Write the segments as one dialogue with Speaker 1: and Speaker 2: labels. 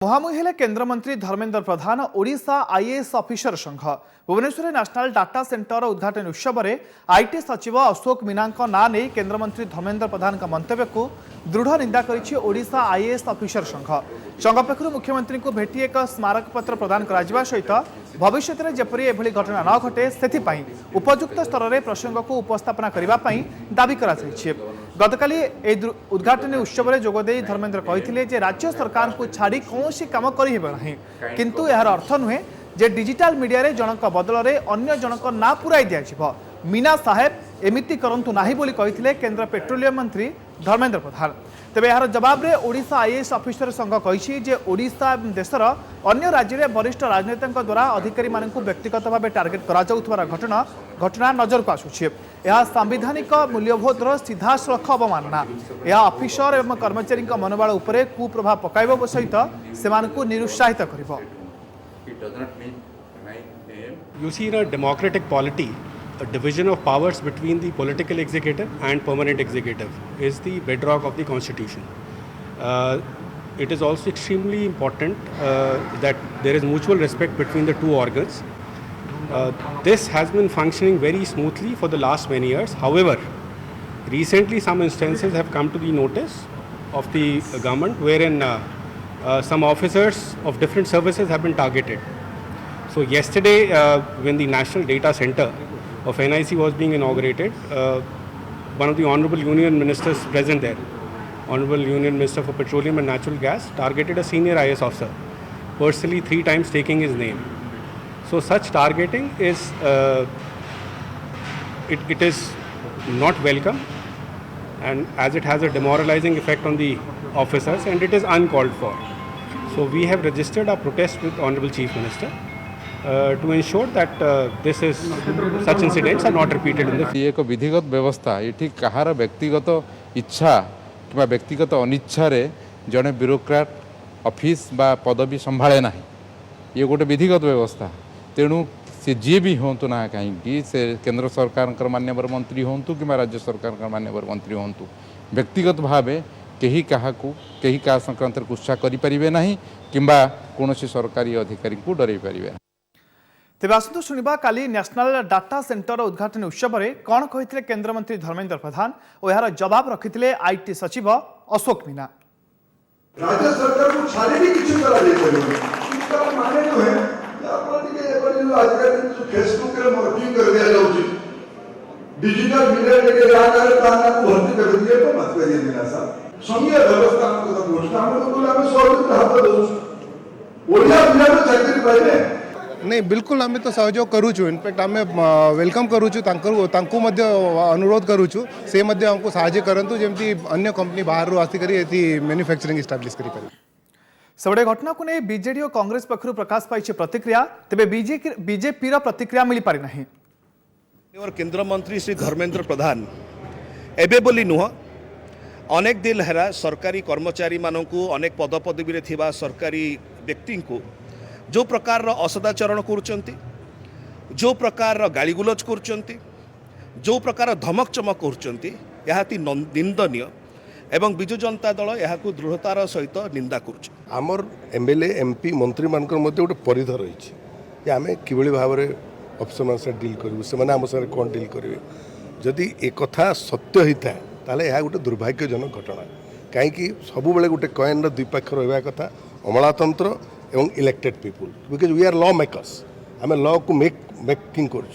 Speaker 1: मुहामुही हेले केन्द्रमंत्री Dharmendra Pradhan Odisha IAS officer संघ Bhubaneswar national data centre उद्घाटन उत्सव में आईटी सचिव अशोक मीना ना नहीं केन्द्रमंत्री धर्मेन्द्र प्रधान मंतव्य को दृढ़ निंदा करिछि ओडिशा आईएएस ऑफिसर संघ पक्षर मुख्यमंत्री को भेटी एक स्मारक पत्र प्रदान करा सहित भविष्य में जेपरी एभली घटना न घटे से उपयुक्त स्तर में प्रसंग को उपस्थापना करने दावी करा गतकाली उद्घाटन उत्सव में जोगदे धर्मेन्द्र कहते राज्य सरकार को छाड़ी कौन काम करना किंतु यार अर्थ नुहे जे डिजिटल मीडिया रे जनक बदल में अन्य जनक ना पुराई दिया मीना साहेब एमिति करंतु नाही बोली कहिथिले केंद्र पेट्रोलियम मंत्री धर्मेन्द्र प्रधान। तेबे यार जवाब रे ओडिशा आईएएस ऑफिसर संघ कहिछि जे ओडिशा देशर अन्य राज्य में वरिष्ठ राजनेता द्वारा अधिकारी मानकु व्यक्तिगत भाव टार्गेट करा जाउथबार घटना नजर को आसुछि। यह संवैधानिक मूल्यबोधर सीधासलख अवमानना यह ऑफिसर एवं कर्मचारी मनोबल उपरे कुप्रभाव पकाइब सहित सेमानकु निरुत्साहित करिब।
Speaker 2: You see, in a democratic polity, a division of powers between the political executive and permanent executive is the bedrock of the constitution. It is also extremely important that there is mutual respect between the two organs. This has been functioning very smoothly for the last many years. However, recently some instances have come to the notice of the government wherein some officers of different services have been targeted. So yesterday, when the National Data Center of NIC was being inaugurated, one of the Honorable Union Ministers present there, Honorable Union Minister for Petroleum and Natural Gas, targeted a senior IAS officer, personally 3 times taking his name. So such targeting is, it is not welcome, and as it has a demoralizing effect on the officers, and it is uncalled for. So we have registered our protest with Honorable Chief Minister to ensure that such incidents are not repeated in the future.
Speaker 3: एक विधिगत व्यवस्था ये कहार व्यक्तिगत इच्छा कि व्यक्तिगत अनिच्छा रे जड़े ब्यूरोक्राट ऑफिस बा पदवी संभाले ना ये गोटे विधिगत व्यवस्था तेणु से जी भी हूँ ना कहीं से केंद्र सरकार मान्यवर मंत्री हूँ कि राज्य सरकार मान्यवर मंत्री हूँ व्यक्तिगत भाव कहीं क्या कहीं क्या संक्रांत उत्साह करें ना कि कौन सरकारी अधिकारी को डर पारे।
Speaker 1: तेज आसतु शुणा काली नेशनल डाटा सेंटर उद्घाटन उत्सव में कौन कही केन्द्रमंत्री धर्मेन्द्र प्रधान और यार जवाब रखिते आईटी सचिव अशोक मीना।
Speaker 4: राज्य सरकार को छाड़ी भी किसी तरह दे इसका माने जो है आप जो आजकल जो फेसबुक रे मॉर्फिंग कर दिया जाउची डिजिटल मीडिया के आधार ताना को भर्ती कर दिए तो मत करिए मीना साहब संघीय व्यवस्था को तो घोषणा हम तो बोला हमें 100 हाथ दो ओडिया बिना तो चाकरी पाइबे
Speaker 5: नहीं बिल्कुल आम तो सहयोग करूँ इनफैक्ट आम वेलकम करूँ अनुरोध करूँ से हमको साहाय्य करंतु जमती अन्य कंपनी बाहर आसिक मैन्युफैक्चरिंग इस्टाब्लिश करें।
Speaker 1: सबड़े घटना को नहीं बीजेडी और कांग्रेस पक्षर प्रकाश पाई प्रतिक्रिया तेरे बीजेपी प्रतिक्रिया मिल पारि नहीं।
Speaker 6: और केंद्र मंत्री श्री धर्मेन्द्र प्रधान एबे बोली नुह अनेक दिन है सरकारी कर्मचारी मानू अनेक पदपदवी थिबा सरकारी व्यक्ति को जो प्रकार असदाचरण करुँच जो प्रकार गाड़ीगुलज करुँच जो प्रकार धमक चमक करुँच निंदनीय एवं विजु जनता दल यह दृढ़तार सहित निंदा करुँच।
Speaker 7: आमर एमएलए एमपी मंत्री मानकर मध्य गोटे परिध रही आम कि भाव में अफिसर मान से डील करूँ से आम साथ कौन डील करेंगे जदि एक कथा सत्य होता है ताले यह गोटे दुर्भाग्यजनक घटना कहीं सब बेले गोटे कॉइन दुई पाख रहा कथा अमलातंत्र एवं elected people because we are law makers आम लॉ को मेकिंग करूँ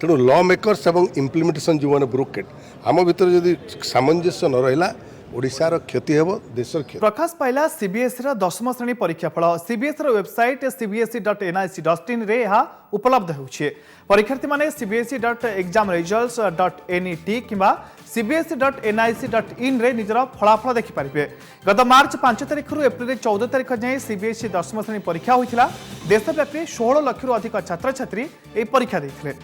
Speaker 7: तेणु लॉ मेकर्स एवं इम्प्लीमेंटेशन जो मैंने ब्रोकेट आम भर जदि सामंजस्य न रहा ओडिशार क्षति हेब देशर क्षति।
Speaker 1: प्रकाश पाइला सीबीएसई 10th श्रेणी परीक्षाफल सीबीएसई वेबसाइट cbse.nic.in रे यह उपलब्ध होउछे। परीक्षार्थी माने cbse.examresults.net किंबा cbse.nic.in रे निजर फलाफल देखि पारिबे। गत मार्च 5 तारिख रु एप्रिल 14 तारिख जाए सीबीएसई 10th श्रेणी परीक्षा होइथिला। देशव्यापी 16 लाख रु अधिक छात्र छात्री ए परीक्षा दैथिले।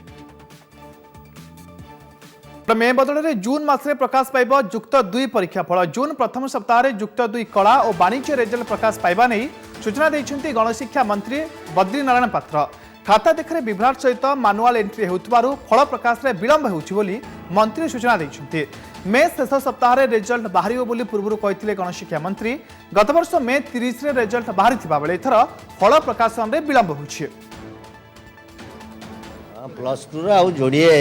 Speaker 1: मे बदल में जून मासरे प्रकाश पाइब जुक्त 2 परीक्षाफल जून प्रथम सप्ताह जुक्त 2 कला और वाणिज्य रेजल्ट प्रकाश पाइबा नहीं सूचना देइछन्ति गणशिक्षा मंत्री बद्रीनारायण पात्र। खाता देखे विभ्राट सहित मानुआल एंट्री होउतबारु फल प्रकाश में विलंब होउछि बोली मंत्री सूचना देइछन्ति। मे शेष सप्ताह रिजल्ट बाहर बोली पूर्व कहते गणशिक्षा मंत्री। गत वर्ष मे 30 रे रिजल्ट बाहरी बेले एथर फल प्रकाशन में विलंब हो।
Speaker 8: प्लस टू आउ जोड़िए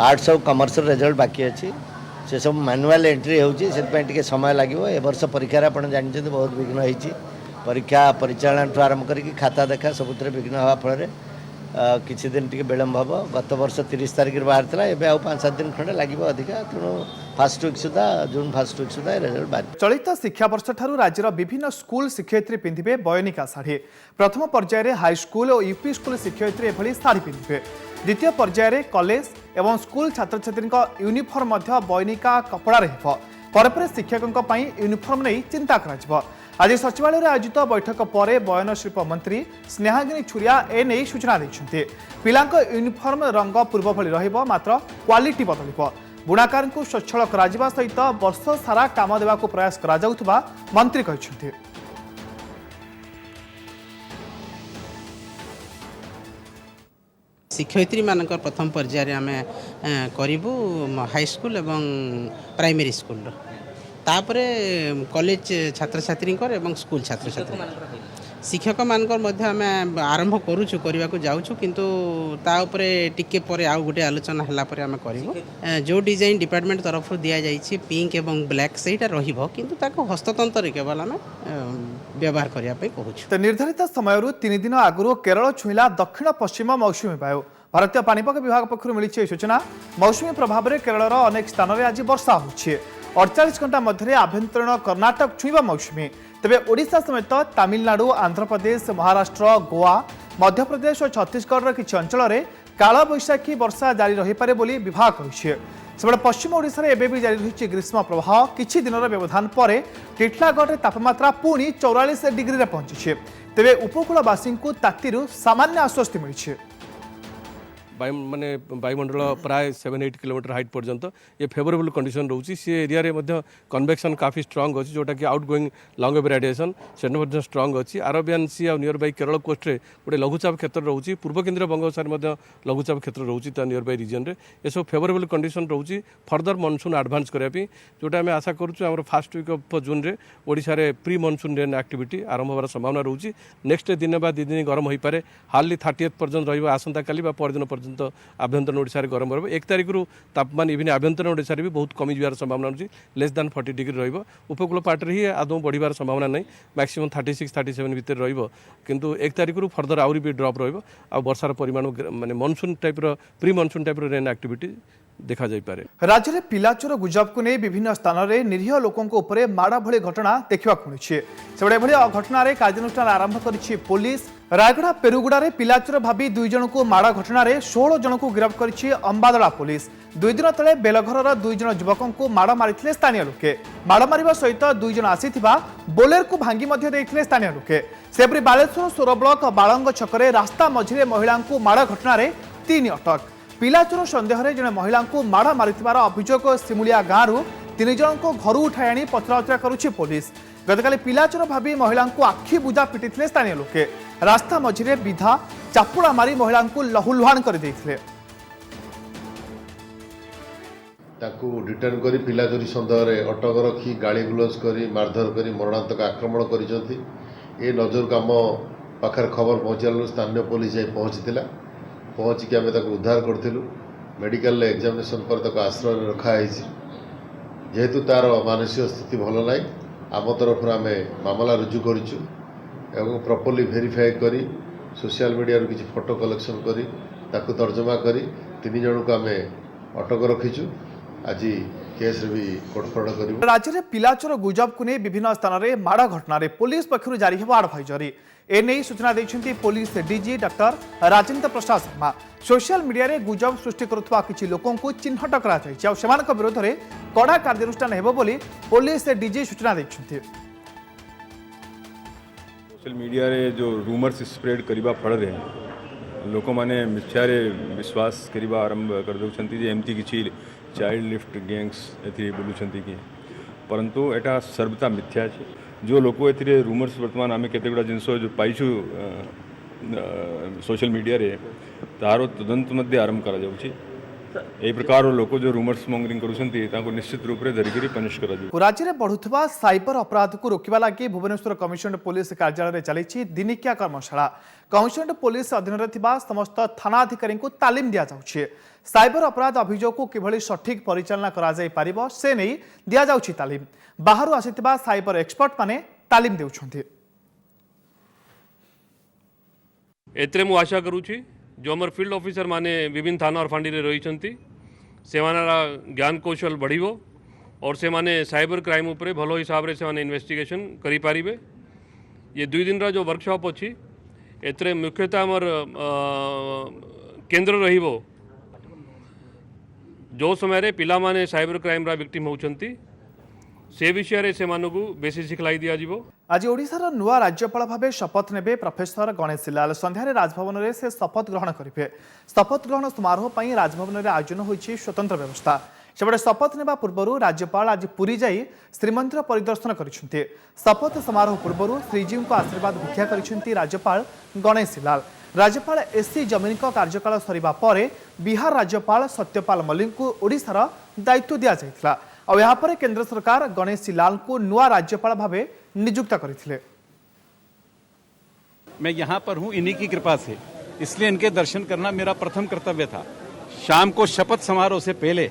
Speaker 8: आर्ट्स और कमर्स रिजल्ट बाकी अच्छी से सब मैनुअल एंट्री होती समय लगे। ए वर्ष परीक्षा आप जानते बहुत विघ्न होती। परीक्षा परिचालन आरंभ करके खाता देखा सबुत विघ्न हवा फल किसी दिन टी विलम्ब हम। गत वर्ष 30 तारिख बाहर था एवं आउ 5-7 दिन खंडे लगे अधिका तेणु फास्ट वीक सुधा जून फास्ट वीक सुधा रिजल्ट बाहर।
Speaker 1: चलित शिक्षा वर्ष ठारू राज्यर विभिन्न स्कूल शिक्षयित्री पिंधिबे बयनिका शाढ़ी। प्रथम पर्यायर हाईस्कूल और यूपी स्कूल शिक्षयित्री एभली शाढ़ी पिंधिबे। द्वितीय पर्यायर कॉलेज एवं स्कूल छात्र छात्री यूनिफॉर्म बयनिका कपड़ा पर शिक्षकों यूनिफॉर्म नहीं चिंता करा। आज सचिवालय आयोजित बैठक पर बयन शिल्प मंत्री स्नेहागिनी छुरिया एने सूचना देते। पिला यूनिफॉर्म रंग पूर्व भली रहिबो मात्र क्वालिटी बदलिबो। बुणाकार को स्वच्छल करा सहित वर्ष सारा काम देवा प्रयास करा जाउथबा मंत्री कहते।
Speaker 9: शिक्षयित्री मानक प्रथम पर्यायर आम करूँ हाईस्कूल एवं प्राइमरी स्कूल तापरे कॉलेज छात्र छात्री एवं स्कूल छात्र छात्री शिक्षक मानक आम आरंभ करूँ करने को जाऊँ किंतु ताऊपर टिके पर आउ गोटे आलोचना है आम करूँ। जो डिजाइन डिपार्टमेंट तरफ दि जाइए पिंक एवं ब्लैक सेटा रु हस्ततंत्र केवल आम व्यवहार करने कहूँ।
Speaker 1: निर्धारित समय 3 दिन आगु केरल छुईला दक्षिण पश्चिम मौसुमी वायु। भारतीय पाणीपाग विभाग पक्षर मिली सूचना। मौसुमी प्रभाव में केरलर अनेक स्थान में आज वर्षा हो 48 घंटा मध्य आभ्यंतरीण कर्णाटक छुईवा मौसुमी। तेबे ओडिशा समेत तमिलनाडु आंध्र प्रदेश महाराष्ट्र गोवा मध्यप्रदेश और छत्तीसगढ़ किसी अंचल में काल बैशाखी वर्षा जारी रहीपे बोली विभाग कही। सेबड़े पश्चिम ओडिशा रे एबे भी जारी रही ग्रीष्म प्रवाह। किछि दिनर व्यवधान पर टिटलागढ़ तापमात्रा पुणी 44 डिग्री रे पहुंची। तेबे उपकूलवासी को तातीरु सामान्य आश्वस्ति मिली।
Speaker 10: वायुमंडल प्राय 7-8 किलोमीटर हाइट पर्यंत ये फेवरेबल कंडीशन रोचे। सी एरिया रे मध्य कन्वेक्शन काफी स्ट्रांग अच्छी जोटा कि out going long wave radiation से स्ट्रांग अच्छी। अरबियन सी आ नियर बाई केरल कोस्ट रे गोटे लघुचाप क्षेत्र रोचे। पूर्व केन्द्रीय बंगोपसागर लघुचाप क्षेत्र रोचे नियर बाई रिजन रे ये सब फेवरेबल कंडीशन रोचे। फर्दर मनसून एडवांस करने जोटा आम आशा करूँ फास्ट वीक ऑफ जून रे ओडिशा रे प्री मनसून रेन एक्टिविटी आरंभ होवार संभावना रोचे। नेक्स्ट दिन बा 2 दिन गरम हो पारे हार्डली 30 पर्यंत रहा आसंता काली परदिन पर्यंत आभ्यंतरण ओडिशा रे गरम रहा। 1 तारिख रु तापमान इवन आभ्यंतरण ओडिशा रे भी बहुत कमी जबार संभावना अच्छी। लेस दैन 40 डिग्री रहिबो। उपकूल पार्ट रे ही आदौ बढ़िबार संभावना नहीं। मैक्सिमम 36-37 भितर रहिबो किंतु 1 तारिख रु फर्दर आउरी भी ड्रॉप रहिबो। आ वर्षार परिमाण माने मनसून टाइप रो प्री मनसून टाइप रो रेन एक्टिविटी देखा जाई पारे। राज्य में
Speaker 1: पिलाचोर गुजब को नहीं विभिन्न स्थान में निरीह लोकों उपरे माड़ भली घटना देखा मिली। से घटना कार्यानुष्ठान आरंभ करी पुलिस। रायगढ़ पेरुगुड़ा रे पिलाचोर भावी 2 जन को माड़ घटना 16 जन को गिरफ्त करी अंबादला पुलिस। 2 दिन तले बेलघर 2 जन युवकों को माड़ मारी स्थानीय लोके। माड़ मारिबा सहित 2 जन आसीथिबा बोलेर को भांगी स्थानीय लोके। सेपरी बालेश्वर सोर ब्लॉक बालंग छकरे रास्ता मझिरे महिला को माड़ घटना 3 अटक। पिलाचोर सन्देह जड़े महिला को माड़ मारिथिबार अभियोग सिमुलिया गाँव 3 जन को घर उठाई आनी पचराउचरा करुछि पुलिस। गतकाली पिलाचोर भावी महिला को आखि बुझा पिटिथिले स्थानीय लोके। रास्ता मझिरे विधा चापुड़ा मारी महिला को लहुलुहान कर देथिले।
Speaker 11: ताकू रिटर्न करी पिलाचोरी सन्देह रे अटक रखी गाड़ी गुलज करी मारधर करी मरणांतक आक्रमण करिसथि। ए नजर काम पाखर खबर पहुंचालु स्थानीय पुलिस जाई पहुंचीला। पहुँचिक आम उद्धार करूँ। मेडिकल एग्जामिनेशन पर आश्रय रखाई। जेहेतु तार मानसिक स्थिति भल ना आम तरफ आम मामला रुजु करूँ एवं प्रॉपर्ली वेरीफाई करी सोशल मीडिया किसी फोटो कलेक्शन करी ताकू तर्जमा करी 3 जन को आम अटक रखीचु। आज केस भी कोटफड़ कर।
Speaker 1: राज्य में पिलाचोर गुजब को नहीं विभिन्न स्थान में माड़ घटना पुलिस पक्षर जारी हो एडवाइजरी। एने सूचना देते police DG doctor Rajendra Prasad Sharma. Social media रे गुजब सृष्टि करुवा किछि लोकों को चिन्हट कर विरोध में कड़ा कार्यानुष्ठान हेबो बोली पुलिस डीजी सूचना देते।
Speaker 12: सोशल मीडिया रे जो रूमर्स स्प्रेड करबा फल रे लोक माने मिथ्यारे विश्वास करबा आरंभ कर दउछंती जे एमती किछि चाइल्ड लिफ्ट गैंग्स एथि बोलुछंती कि परंतु एटा सर्वथा मिथ्या है। जो लोक ए रूमर्स वर्तमान आम केते गुड़ा जिनस जो पाइछु सोशल मीडिया रे तार तदंत मध्य आरंभ करा जाउछि। यही प्रकार लोक जो रूमर्स मॉन्गरिंग करूँ निश्चित रूप से धरिकी पनिश कर
Speaker 1: राज्य में बढ़ुवा साइबर अपराध को रोकवा लगी भुवनेश्वर कमिशनरेट पुलिस कार्यालय में चली दिनिकिया कर्मशाला। कमिशनरेट पुलिस अधीन समस्त थानाधिकारी को तालीम दि जाउछि। साइबर अपराध अभियोग को किभली सठिक परिचालना करा जाय पारिबो से नहीं दिया जाउछि तालीम। बाहर आसिथिबा साइबर एक्सपर्ट माने तालीम देउछन्ति।
Speaker 10: एतरे मु आशा करूछि जो हमर फील्ड ऑफिसर माने विभिन्न थाना और फांडी रे रहिछन्ति से मानरा ज्ञान कौशल बढ़िबो और से माने साइबर क्राइम उपरे भलो हिसाब रे से माने इन्वेस्टिगेशन करि पारिबे। ये 2 दिन रा जो वर्कशॉप अछि एतरे मुख्यतः हमर केंद्र रहिबो जो समय रे पिला माने साइबर क्राइम रा विक्टिम होउछन्ति से विषय रे से मानकु बेसी सिखलाई दिया जिवो।
Speaker 1: आज ओडिशार नुआ राज्यपाल भावे शपथ नेबे प्रोफेसर गणेश लाल। संध्यारे राजभवन में से शपथ ग्रहण करेंगे। शपथ ग्रहण समारोह पर राजभवन में आयोजन होइछि स्वतंत्र व्यवस्था। सेपटे शपथ नेबा पूर्व राज्यपाल आज पुरी जाई श्रीमंदिर परिदर्शन करिसेंति। शपथ समारोह पूर्व श्रीजीव को आशीर्वाद भिक्षा करिसेंति राज्यपाल गणेश लाल। राज्यपाल एससी जमीन कार्यकाल सरिबा परे बिहार राज्यपाल सत्यपाल मल्लिक को ओडिशार दायित्व दिया जायतिला। और यहाँ पर केंद्र सरकार गणेश लाल को नुआ राज्यपाल भावे नियुक्त करथिले।
Speaker 13: मैं यहाँ पर हूँ इन्हीं की कृपा से, इसलिए इनके दर्शन करना मेरा प्रथम कर्तव्य था। शाम को शपथ समारोह से पहले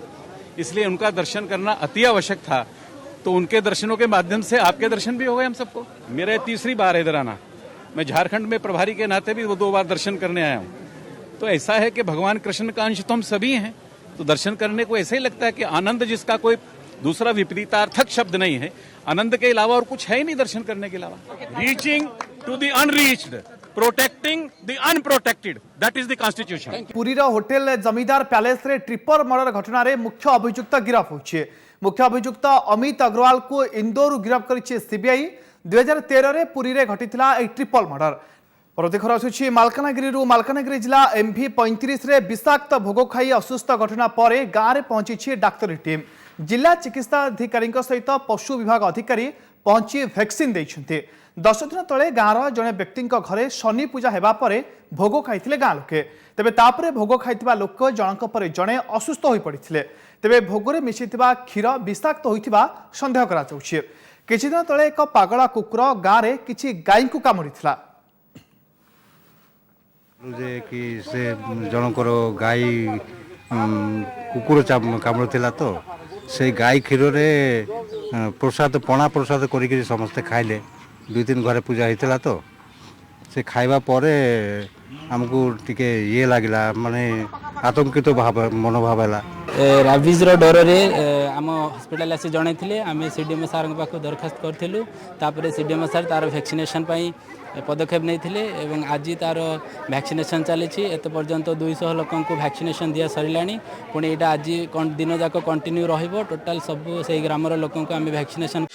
Speaker 13: इसलिए उनका दर्शन करना अति आवश्यक था। तो उनके दर्शनों के माध्यम से आपके दर्शन भी हो गए हम सबको। मेरा 3री बार है इधर आना। मैं झारखंड में प्रभारी के नाते भी वो 2 बार दर्शन करने आया हूँ। तो ऐसा है कि भगवान कृष्ण का अंश तो हम सभी हैं, तो दर्शन करने को ऐसा ही लगता है कि आनंद जिसका कोई दूसरा विपरीतार्थक शब्द नहीं है, आनंद के अलावा और कुछ है ही नहीं दर्शन करने के अलावा। Reaching to the unreached, protecting the unprotected, that is the constitution.
Speaker 1: पुरीर होटेल जमीदार पैलेस रे ट्रिपर मर्डर घटना रे मुख्य अभियुक्त गिरफ होइछे। मुख्य अभियुक्त अमित अग्रवाल को इंदौर गिरफ करिछे सीबीआई। 2013 रे पुरी रे घटिथिला ए ट्रिपल मर्डर। परदेखर आसुछि मालकानगिरी जिला MV35 रे विषाक्त भोग खाई असुस्थ घटना परे गाँव में पहुंची डाक्तरी टीम। जिला चिकित्सा अधिकारी सहित पशु विभाग अधिकारी पहुंची वैक्सीन देइछन्ते। 10 दिन तले गाँवर जड़े व्यक्ति घरे शनि पूजा हेबा परे भोग खाइथिले गाँ लोके। तेबे तापरे भोग खाइथिबा लोक जनक परे जड़े असुस्थ होई पड़िथिले। तेबे भोगरे मिशिथिबा क्षीर विषाक्त होइथिबा संदेह करा जाउछि। किछि दिन तले एक पागला कुकुर गाँव रे किछि गाई को कामुड़िथिला।
Speaker 14: कि से जनकर गाई कुकुर कामुड़िथिला तो से गाई क्षीर प्रसाद पणा प्रसाद करी समस्ते खाइले। 2-3 घरे पूजा होता तो से खाइबा परे हमको टिके ये लगिला माने आतंकित मनोभाव है।
Speaker 15: राविजर डर रे आम हॉस्पिटल आसी जणैथिले। आमे सीडीएम सार पाखु दरखास्त करथिलु। तापर सीडीएम सार तार वैक्सीनेशन पई पदक्षेप नहीं एवं आज तार वैक्सीनेशन चली। एत पर्यंत 200 लोक को वैक्सीनेशन दिया सरिलानी। पुणी यहाँ आज दिन जाक कंटिन्यू रहिबो। टोटाल सब से ग्रामर लोक को आम वैक्सीनेशन